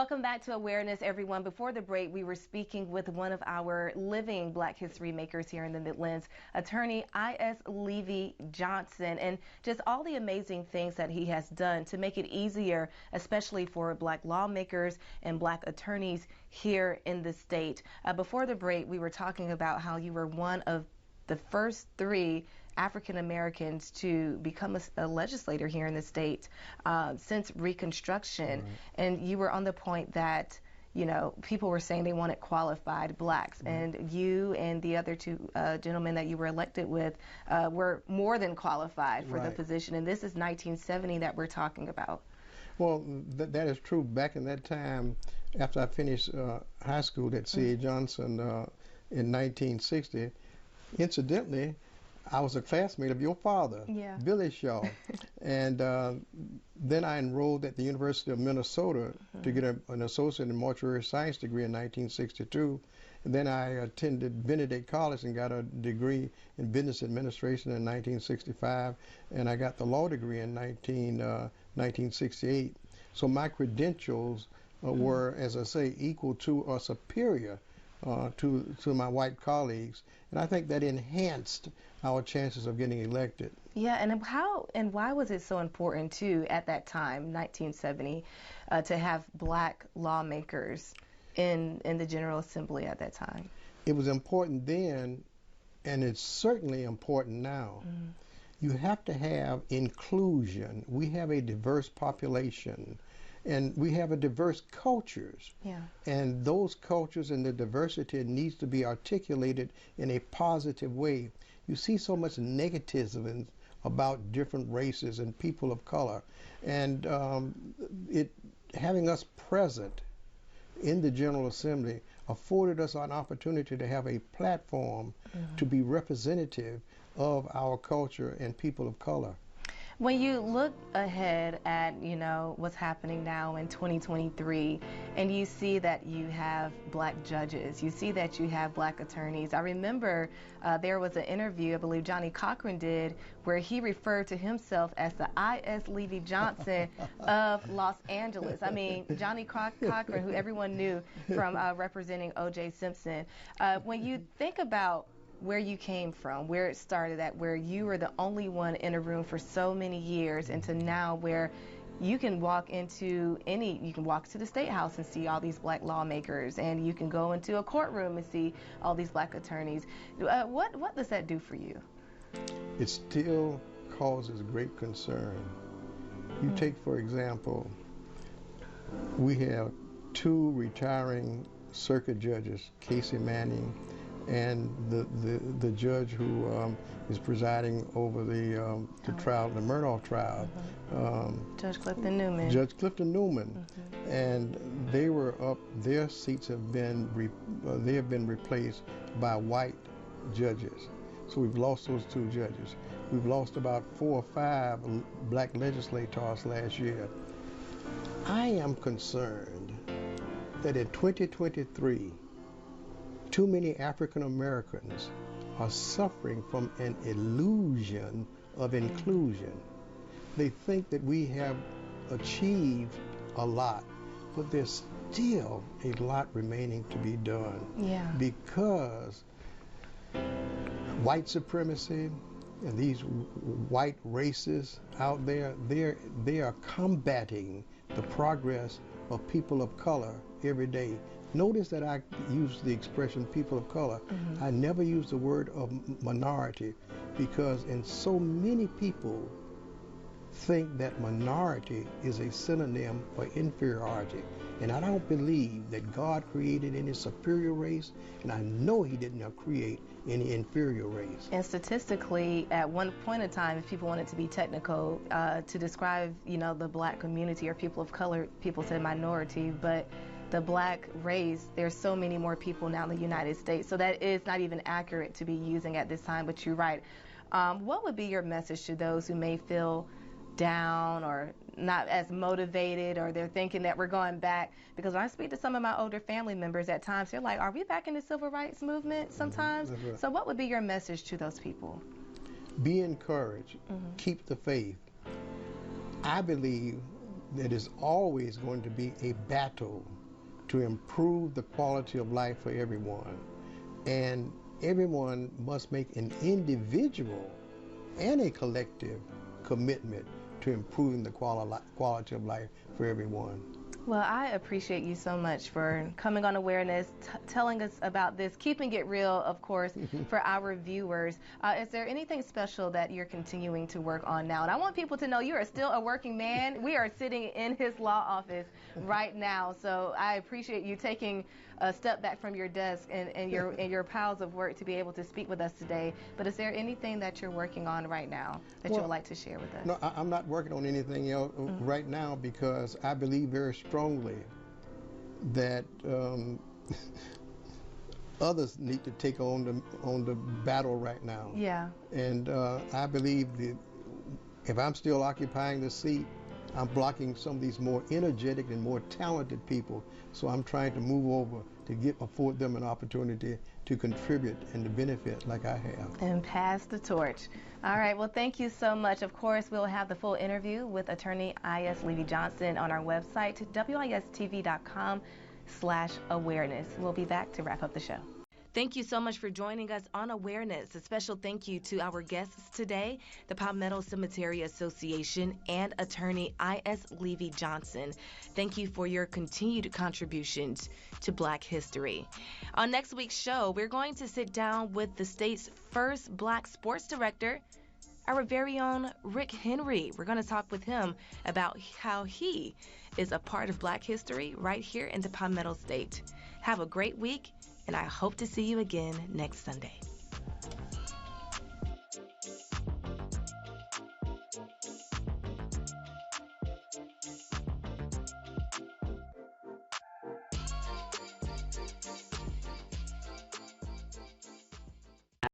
Welcome back to Awareness, everyone. Before the break, we were speaking with one of our living Black history makers here in the Midlands, attorney I.S. Leevy Johnson, and just all the amazing things that he has done to make it easier, especially for Black lawmakers and Black attorneys here in the state. Before the break, we were talking about how you were one of the first 3 African Americans to become a legislator here in the state since Reconstruction. Right. And you were on the point that, you know, people were saying they wanted qualified Blacks, and you and the other 2 gentlemen that you were elected with were more than qualified for the position. And this is 1970 that we're talking about. Well, that is true. Back in that time, after I finished high school at C.A. Johnson in 1960, incidentally, I was a classmate of your father, Billy Shaw. And then I enrolled at the University of Minnesota to get an associate in mortuary science degree in 1962. And then I attended Benedict College and got a degree in business administration in 1965. And I got the law degree in 1968. So my credentials were, as I say, equal to or superior to my white colleagues, and I think that enhanced our chances of getting elected. Yeah, and how and why was it so important too at that time, 1970, to have Black lawmakers in the General Assembly at that time? It was important then, and it's certainly important now. You have to have inclusion. We have a diverse population. And we have a diverse cultures, and those cultures and the diversity needs to be articulated in a positive way. You see so much negativism about different races and people of color, and having us present in the General Assembly afforded us an opportunity to have a platform to be representative of our culture and people of color. When you look ahead at, you know, what's happening now in 2023, and you see that you have Black judges, you see that you have Black attorneys. I remember there was an interview, I believe Johnny Cochran did, where he referred to himself as the I.S. Leevy Johnson of Los Angeles. I mean, Johnny Cochran, who everyone knew from representing O.J. Simpson. When you think about where you came from, where it started at, where you were the only one in a room for so many years, and to now where you can walk into you can walk to the State House and see all these Black lawmakers, and you can go into a courtroom and see all these Black attorneys. What does that do for you? It still causes great concern. You take, for example, we have 2 retiring circuit judges, Casey Manning and the judge who is presiding over the trial, the Murdaugh trial. Judge Clifton Newman. Judge Clifton Newman. And they were up, their seats have been, they have been replaced by white judges. So we've lost those 2 judges. We've lost about 4 or 5 Black legislators last year. I am concerned that in 2023, too many African Americans are suffering from an illusion of inclusion. They think that we have achieved a lot, but there's still a lot remaining to be done. Because white supremacy and these white races out there, they are combating the progress of people of color every day. Notice that I use the expression people of color. I never use the word of minority, because so many people think that minority is a synonym for inferiority. And I don't believe that God created any superior race, and I know He did not create any inferior race. And statistically, at one point in time, if people wanted to be technical, to describe, you know, the Black community or people of color, people said minority, but the Black race, there's so many more people now in the United States, so that is not even accurate to be using at this time, but you're right. What would be your message to those who may feel down or not as motivated, or they're thinking that we're going back? Because when I speak to some of my older family members at times, they're like, are we back in the civil rights movement sometimes? Right. So what would be your message to those people? Be encouraged. Keep the faith. I believe that is always going to be a battle to improve the quality of life for everyone. And everyone must make an individual and a collective commitment to improving the quality of life for everyone. Well, I appreciate you so much for coming on Awareness, telling us about this, keeping it real, of course, for our viewers. Is there anything special that you're continuing to work on now? And I want people to know you are still a working man. We are sitting in his law office right now, so I appreciate you taking a step back from your desk and your piles of work to be able to speak with us today. But is there anything that you're working on right now that you would like to share with us? No, I'm not working on anything else right now, because I believe very strongly that others need to take on the battle right now. Yeah. And I believe that if I'm still occupying the seat, I'm blocking some of these more energetic and more talented people. So I'm trying to move over to afford them an opportunity to contribute and to benefit like I have. And pass the torch. All right, well, thank you so much. Of course, we'll have the full interview with attorney I.S. Leevy Johnson on our website, wistv.com/awareness. We'll be back to wrap up the show. Thank you so much for joining us on Awareness. A special thank you to our guests today, the Palmetto Cemetery Association and attorney I.S. Leevy Johnson. Thank you for your continued contributions to Black history. On next week's show, we're going to sit down with the state's first Black sports director, our very own Rick Henry. We're going to talk with him about how he is a part of Black history right here in the Palmetto State. Have a great week, and I hope to see you again next Sunday.